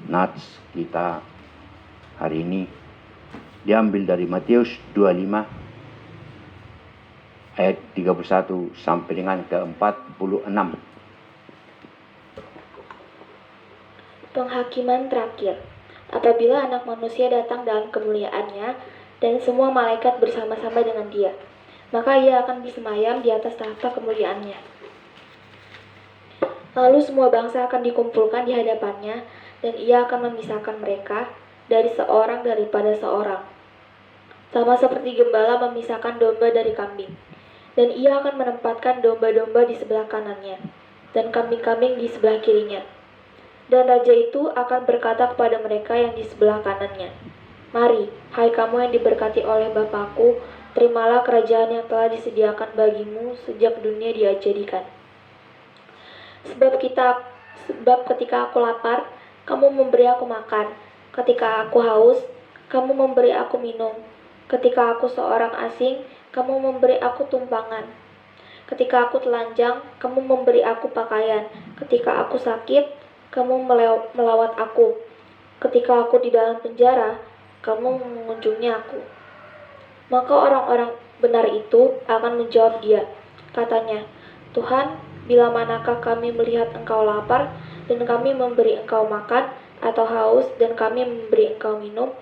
nats kita hari ini diambil dari Matius 25 ayat 31 sampai dengan ke-46. Penghakiman terakhir. Apabila Anak Manusia datang dalam kemuliaannya dan semua malaikat bersama-sama dengan Dia, maka Ia akan bersemayam di atas tahta kemuliaannya. Lalu semua bangsa akan dikumpulkan di hadapannya, dan Ia akan memisahkan mereka dari seorang daripada seorang, sama seperti gembala memisahkan domba dari kambing. Dan Ia akan menempatkan domba-domba di sebelah kanannya, dan kambing-kambing di sebelah kirinya. Dan Raja itu akan berkata kepada mereka yang di sebelah kanannya, "Mari, hai kamu yang diberkati oleh Bapa-Ku, terimalah kerajaan yang telah disediakan bagimu sejak dunia dijadikan. Sebab ketika aku lapar, kamu memberi aku makan. Ketika aku haus, kamu memberi aku minum. Ketika aku seorang asing, kamu memberi aku tumpangan. Ketika aku telanjang, kamu memberi aku pakaian. Ketika aku sakit, kamu melawat aku. Ketika aku di dalam penjara, kamu mengunjungi aku." Maka orang-orang benar itu akan menjawab Dia. Katanya, "Tuhan, bila manakah kami melihat Engkau lapar dan kami memberi Engkau makan, atau haus dan kami memberi Engkau minum?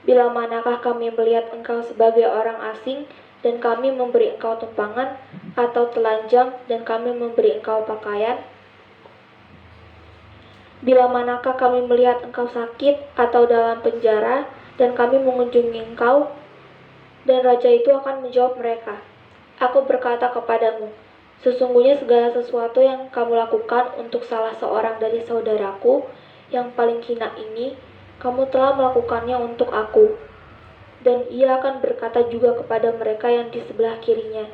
Bila manakah kami melihat Engkau sebagai orang asing dan kami memberi Engkau tumpangan, atau telanjang dan kami memberi Engkau pakaian? Bila manakah kami melihat Engkau sakit atau dalam penjara dan kami mengunjungi Engkau?" Dan Raja itu akan menjawab mereka, "Aku berkata kepadamu, sesungguhnya segala sesuatu yang kamu lakukan untuk salah seorang dari saudaraku yang paling hina ini, kamu telah melakukannya untuk aku." Dan Ia akan berkata juga kepada mereka yang di sebelah kirinya,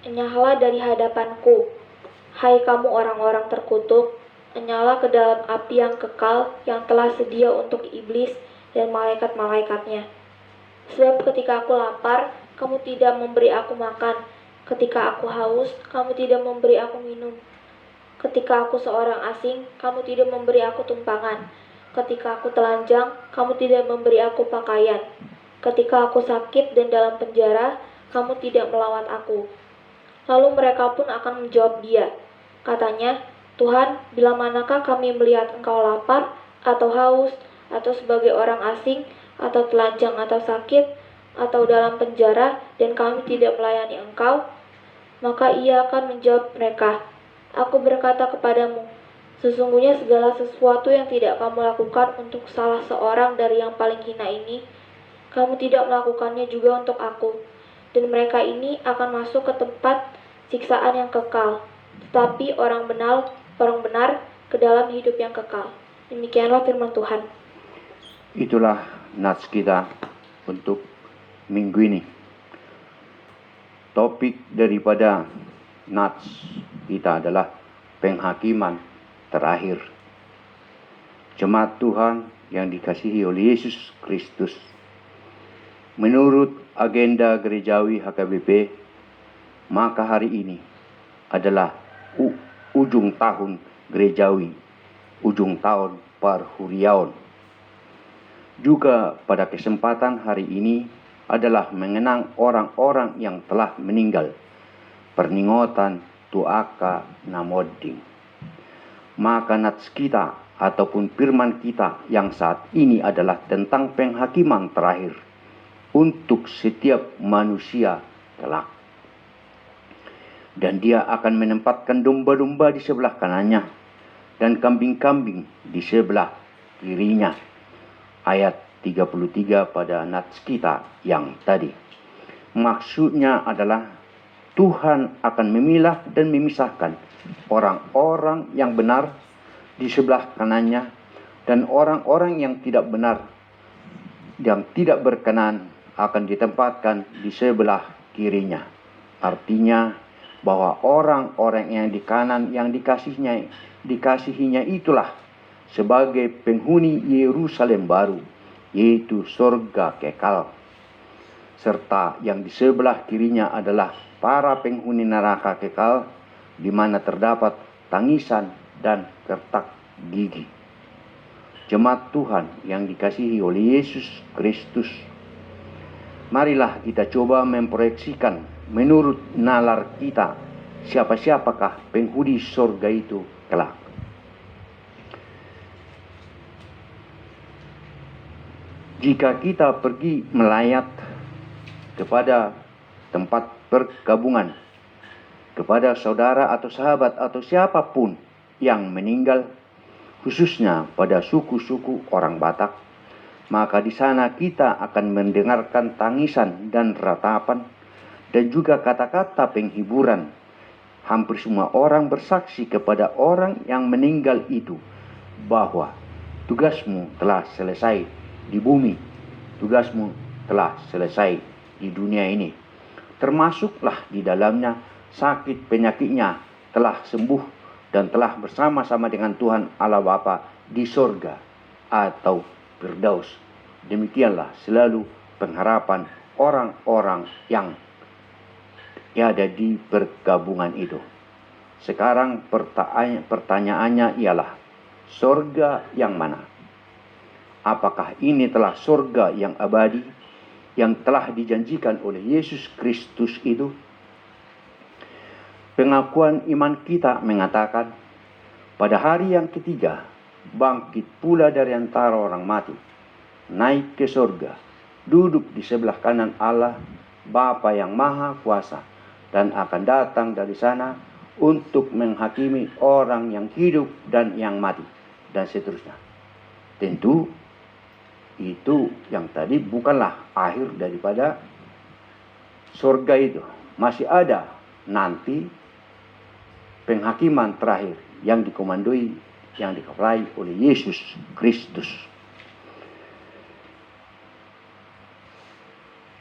"Enyahlah dari hadapanku, hai kamu orang-orang terkutuk, enyahlah ke dalam api yang kekal yang telah sedia untuk iblis dan malaikat-malaikatnya. Sebab ketika aku lapar, kamu tidak memberi aku makan. Ketika aku haus, kamu tidak memberi aku minum. Ketika aku seorang asing, kamu tidak memberi aku tumpangan. Ketika aku telanjang, kamu tidak memberi aku pakaian. Ketika aku sakit dan dalam penjara, kamu tidak melawat aku." Lalu mereka pun akan menjawab Dia. Katanya, "Tuhan, bila manakah kami melihat Engkau lapar, atau haus, atau sebagai orang asing, atau telanjang atau sakit, atau dalam penjara, dan kami tidak melayani Engkau?" Maka Ia akan menjawab mereka, "Aku berkata kepadamu, sesungguhnya segala sesuatu yang tidak kamu lakukan untuk salah seorang dari yang paling hina ini, kamu tidak melakukannya juga untuk aku." Dan mereka ini akan masuk ke tempat siksaan yang kekal, tetapi orang benar ke dalam hidup yang kekal. Demikianlah firman Tuhan. Itulah nats kita untuk minggu ini. Topik daripada nats kita adalah penghakiman terakhir. Jemaat Tuhan yang dikasihi oleh Yesus Kristus, menurut agenda gerejawi HKBP, maka hari ini adalah ujung tahun gerejawi, ujung tahun perhuriaon. Juga pada kesempatan hari ini adalah mengenang orang-orang yang telah meninggal, perninggotan tuaka namodding. Maka nats kita ataupun firman kita yang saat ini adalah tentang penghakiman terakhir untuk setiap manusia kelak. Dan Dia akan menempatkan domba-domba di sebelah kanannya dan kambing-kambing di sebelah kirinya. Ayat 33 pada nats kita yang tadi. Maksudnya adalah Tuhan akan memilah dan memisahkan orang-orang yang benar di sebelah kanannya dan orang-orang yang tidak benar, yang tidak berkenan, akan ditempatkan di sebelah kirinya. Artinya bahwa orang-orang yang di kanan yang dikasihinya itulah sebagai penghuni Yerusalem baru, yaitu surga kekal. Serta yang di sebelah kirinya adalah para penghuni neraka kekal, di mana terdapat tangisan dan kertak gigi. jemaat Tuhan yang dikasihi oleh Yesus Kristus, marilah kita coba memproyeksikan menurut nalar kita siapa-siapakah penghuni surga itu kelak. Jika kita pergi melayat kepada tempat pergabungan, kepada saudara atau sahabat atau siapapun yang meninggal, khususnya pada suku-suku orang Batak, maka di sana kita akan mendengarkan tangisan dan ratapan dan juga kata-kata penghiburan. Hampir semua orang bersaksi kepada orang yang meninggal itu bahwa tugasmu telah selesai di bumi, tugasmu telah selesai di dunia ini. Termasuklah di dalamnya sakit penyakitnya telah sembuh dan telah bersama-sama dengan Tuhan Allah Bapa di sorga atau Firdaus. Demikianlah selalu pengharapan orang-orang yang ada di pergabungan itu. Sekarang pertanyaannya ialah, sorga yang mana? Apakah ini telah surga yang abadi yang telah dijanjikan oleh Yesus Kristus itu? Pengakuan iman kita mengatakan, pada hari yang ketiga bangkit pula dari antara orang mati, naik ke surga, duduk di sebelah kanan Allah Bapa yang Maha Kuasa, dan akan datang dari sana untuk menghakimi orang yang hidup dan yang mati, dan seterusnya. Tentu itu yang tadi bukanlah akhir daripada surga itu. Masih ada nanti penghakiman terakhir yang dikomandoi, yang dikepalai oleh Yesus Kristus.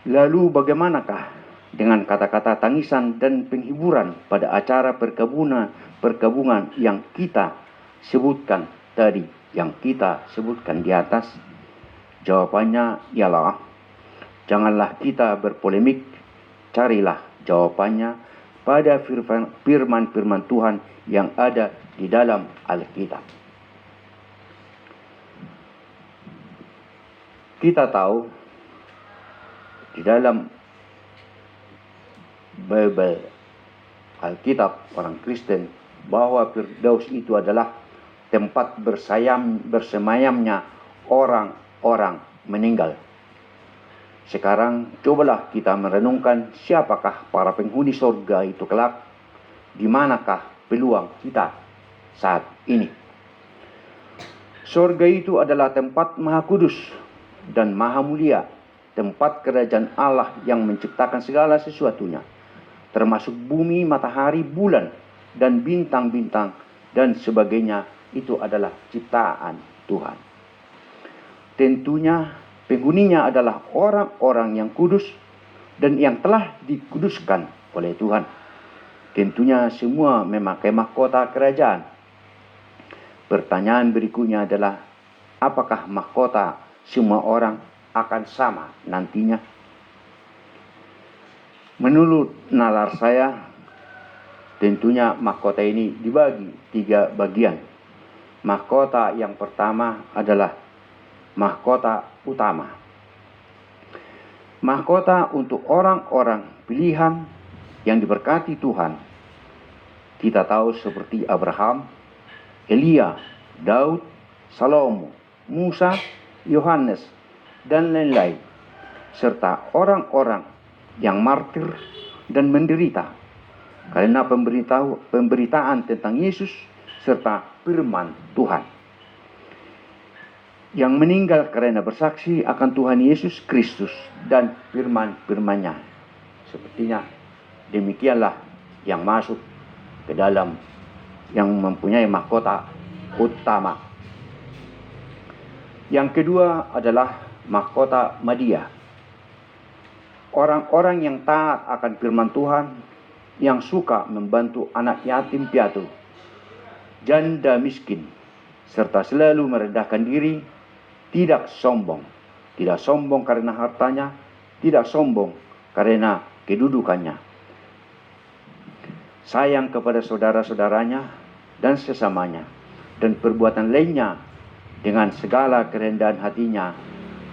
Lalu bagaimanakah dengan kata-kata tangisan dan penghiburan pada acara perkabungan yang kita sebutkan tadi, yang kita sebutkan di atas? Jawabannya ialah, janganlah kita berpolemik, carilah jawabannya pada firman-firman Tuhan yang ada di dalam Alkitab. Kita tahu di dalam Bible, Alkitab orang Kristen, bahwa Firdaus itu adalah tempat bersemayamnya orang meninggal. Sekarang cobalah kita merenungkan siapakah para penghuni surga itu kelak, di manakah peluang kita saat ini. Surga itu adalah tempat maha kudus dan maha mulia, tempat kerajaan Allah yang menciptakan segala sesuatunya, termasuk bumi, matahari, bulan, dan bintang-bintang, dan sebagainya. Itu adalah ciptaan Tuhan. Tentunya penghuninya adalah orang-orang yang kudus dan yang telah dikuduskan oleh Tuhan. Tentunya semua memakai mahkota kerajaan. Pertanyaan berikutnya adalah, apakah mahkota semua orang akan sama nantinya? Menurut nalar saya, tentunya mahkota ini dibagi 3 bagian. Mahkota yang pertama adalah mahkota utama. Mahkota untuk orang-orang pilihan yang diberkati Tuhan. Kita tahu seperti Abraham, Elia, Daud, Salomo, Musa, Yohanes, dan lain-lain, serta orang-orang yang martir dan menderita karena pemberitaan tentang Yesus serta firman Tuhan, yang meninggal karena bersaksi akan Tuhan Yesus Kristus dan firman-firman-Nya. Sepertinya demikianlah yang masuk ke dalam yang mempunyai mahkota utama. Yang kedua adalah mahkota media. Orang-orang yang taat akan firman Tuhan, yang suka membantu anak yatim piatu, janda miskin, serta selalu merendahkan diri, tidak sombong karena hartanya, tidak sombong karena kedudukannya, sayang kepada saudara-saudaranya dan sesamanya, dan perbuatan lainnya dengan segala kerendahan hatinya,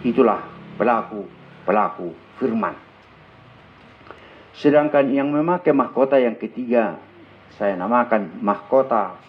itulah pelaku firman. Sedangkan yang memakai mahkota yang ketiga, saya namakan mahkota